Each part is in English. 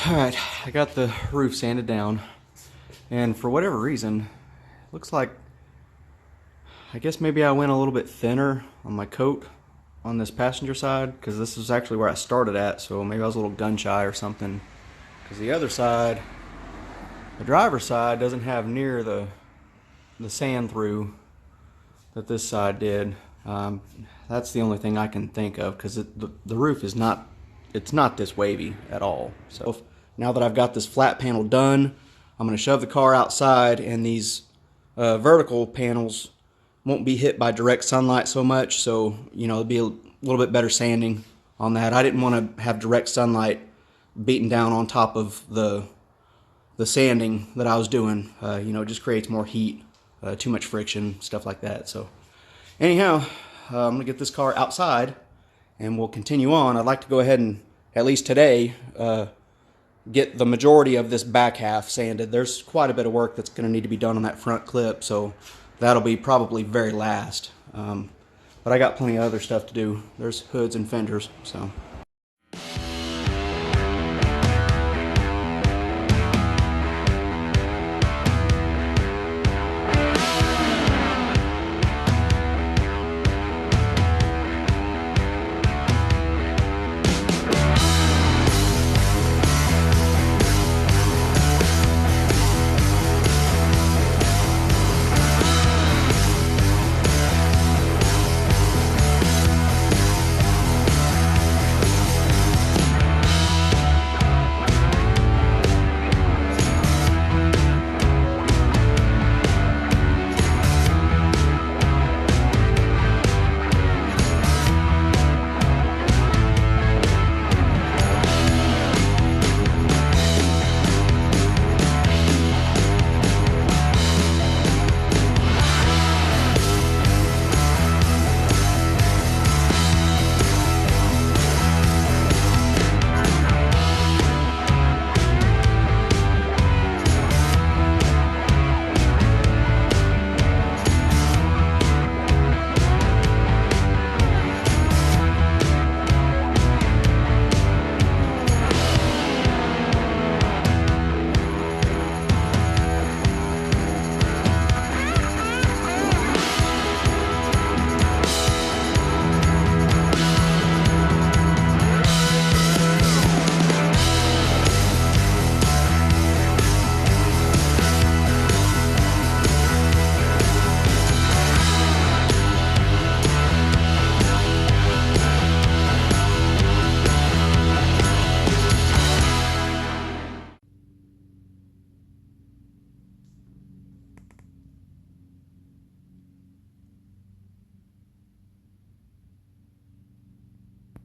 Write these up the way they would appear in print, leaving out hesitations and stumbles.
Alright, I got the roof sanded down, and for whatever reason, it looks like, I guess maybe I went a little bit thinner on my coat on this passenger side, because this is actually where I started at, so maybe I was a little gun shy or something, because the other side, the driver's side, doesn't have near the sand through that this side did. That's the only thing I can think of, because the roof is not, it's not this wavy at all. So now that I've got this flat panel done, I'm going to shove the car outside, and these vertical panels won't be hit by direct sunlight so much, so it'll be a little bit better sanding on that. I didn't want to have direct sunlight beating down on top of the sanding that I was doing. It just creates more heat, too much friction, stuff like that. So anyhow, I'm gonna get this car outside and we'll continue on. I'd like to go ahead and, at least today, get the majority of this back half sanded. There's quite a bit of work that's gonna need to be done on that front clip, so that'll be probably very last. But I got plenty of other stuff to do. There's hoods and fenders, so.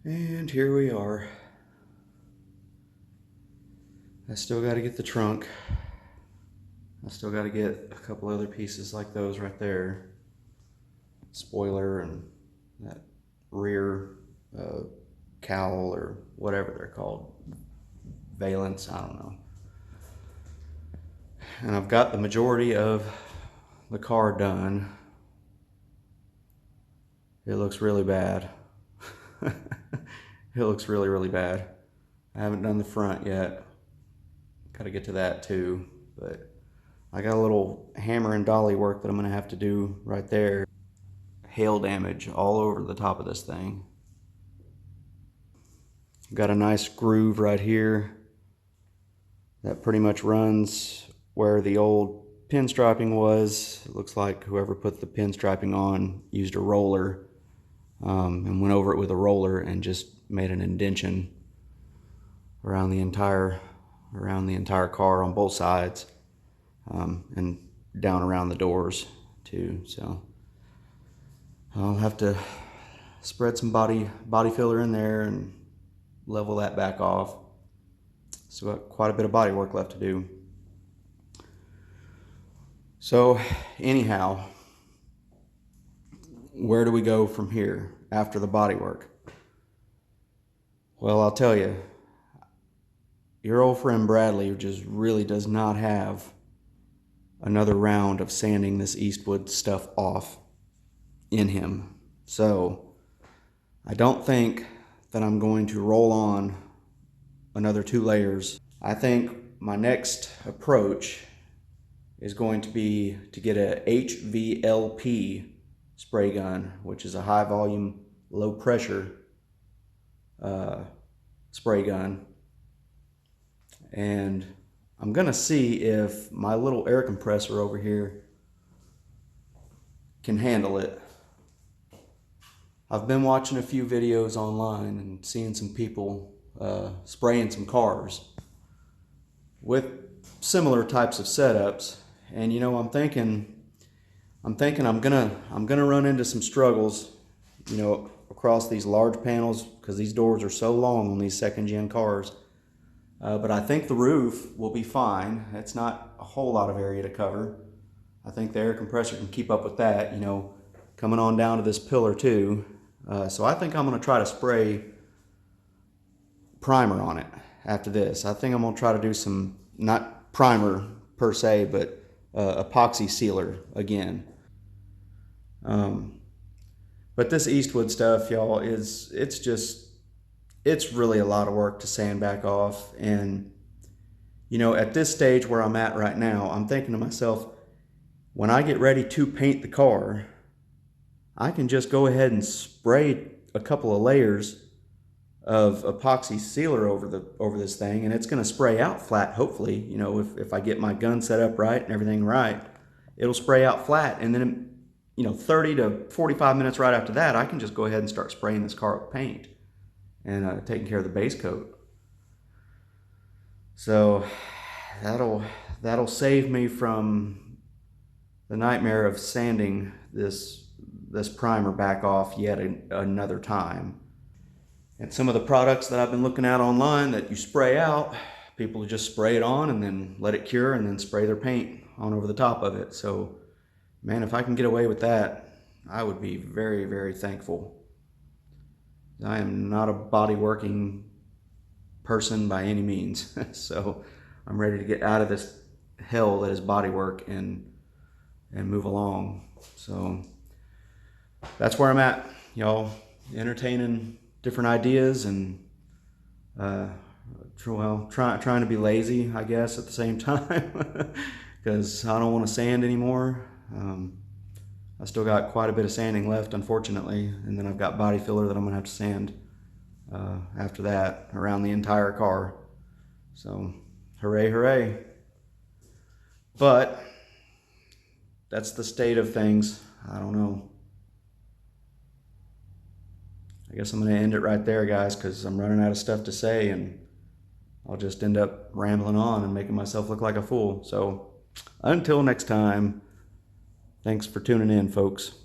And here we are. I still got to get the trunk. I still got to get a couple other pieces like those right there. Spoiler and that rear cowl or whatever they're called. Valance, I don't know. And I've got the majority of the car done. It looks really bad. It looks really, really bad. I haven't done the front yet. Got to get to that too, but I got a little hammer and dolly work that I'm gonna have to do right there. Hail damage all over the top of this thing. Got a nice groove right here that pretty much runs where the old pinstriping was. It looks like whoever put the pinstriping on used a roller and went over it with a roller and just made an indention around the entire car on both sides, and down around the doors too. So I'll have to spread some body filler in there and level that back off. So got quite a bit of body work left to do. So anyhow, where do we go from here after the body work? Well, I'll tell you, your old friend Bradley just really does not have another round of sanding this Eastwood stuff off in him. So I don't think that I'm going to roll on another 2 layers I think my next approach is going to be to get a HVLP spray gun, which is a high volume, low pressure spray gun. And I'm gonna see if my little air compressor over here can handle it. I've been watching a few videos online and seeing some people spraying some cars with similar types of setups, and you know, I'm thinking I'm gonna run into some struggles, you know, across these large panels because these doors are so long on these second gen cars. But I think the roof will be fine. It's not a whole lot of area to cover. I think the air compressor can keep up with that, you know, coming on down to this pillar too. So I think I'm gonna try to spray primer on it after this. I think I'm gonna try to do some, not primer per se, but epoxy sealer again. But this Eastwood stuff, y'all, it's really a lot of work to sand back off. And you know, at this stage where I'm at right now, I'm thinking to myself, when I get ready to paint the car, I can just go ahead and spray a couple of layers of epoxy sealer over this thing, and it's going to spray out flat. Hopefully, you know, if I get my gun set up right and everything right, it'll spray out flat. And then, you know, 30 to 45 minutes right after that, I can just go ahead and start spraying this car with paint and taking care of the base coat. So that'll save me from the nightmare of sanding this primer back off yet another time. And some of the products that I've been looking at online that you spray out, people just spray it on and then let it cure and then spray their paint on over the top of it. So, man, if I can get away with that, I would be very, very thankful. I am not a body working person by any means. So I'm ready to get out of this hell that is body work and move along. So that's where I'm at, y'all, entertaining different ideas and trying to be lazy, I guess, at the same time, because I don't want to sand anymore. I still got quite a bit of sanding left, unfortunately, and then I've got body filler that I'm gonna have to sand after that around the entire car. So hooray, hooray. But that's the state of things. I don't know. I guess I'm going to end it right there, guys, because I'm running out of stuff to say, and I'll just end up rambling on and making myself look like a fool. So until next time, thanks for tuning in, folks.